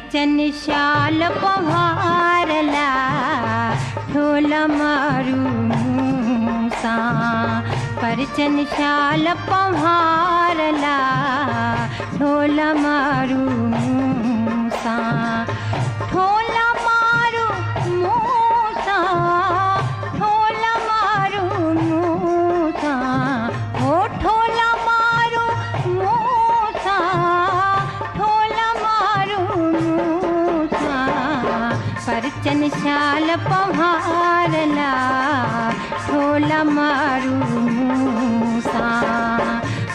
परिचन शाल पहारला ढोल मारू मूसा परिचन शाल पहारला ढोल मारू मूसा ढोल मारू मूसा ढोल मारू मूसा ओ ढोल मारू मूसा ढोल मारू मूसा परिचन शाल पहारला ढोल मारू मूसा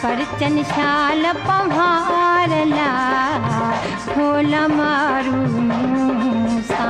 परिचन शाल पहारला ढोल मारू मूसा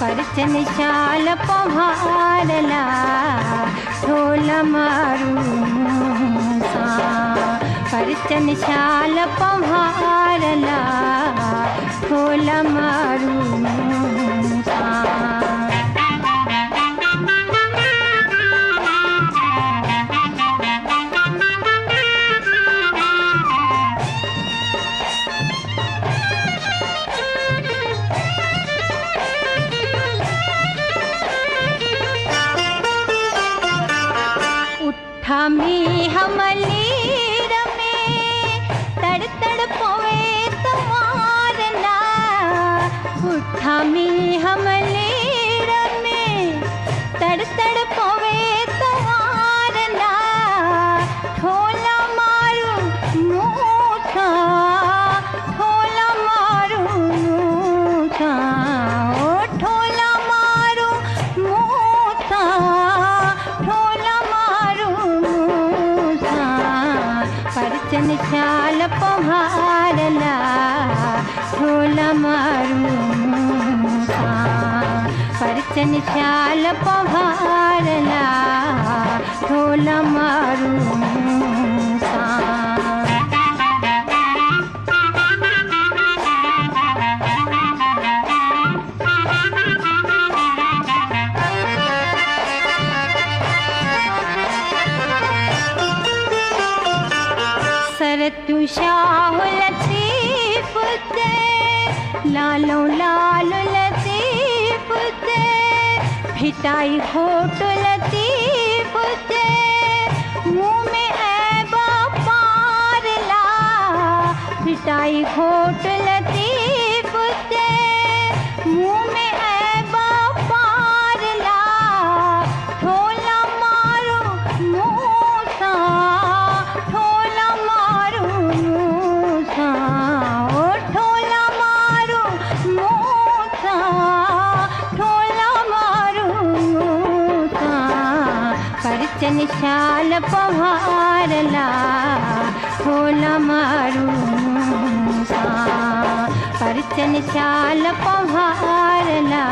परिचन शाल पहारला ढोल मारू मूसा परिचन शाल पहारला ढोल मारू मूसा हमी हमलीर में तड़ तड़ पोए तुम्हारला उठा में हमलीर में तड़ तड़ पोए तुम्हारला ढोल मारू मूसा ढोल मारू मूसा ओ ढोल मारू मूसा परिचन शाल पहारला ढोल मारू मूसा परिचन शाल पहारला ढोल मारू मूसा सरतु शाह लतीफ ते लालो लाल लतीफ ते भिटाई होठ लतीफ ते मुँह में ऐबा पारला भिटाई होठ लतीफ ते मुँह में ऐबा पारला ढोल मारू मूसा ढोल मारू मूसा ओ ढोल मारू मूसा ढोल मारू मूसा परिचन शाल पहारला ढोल मारू मूसा परिचन शाल पहारला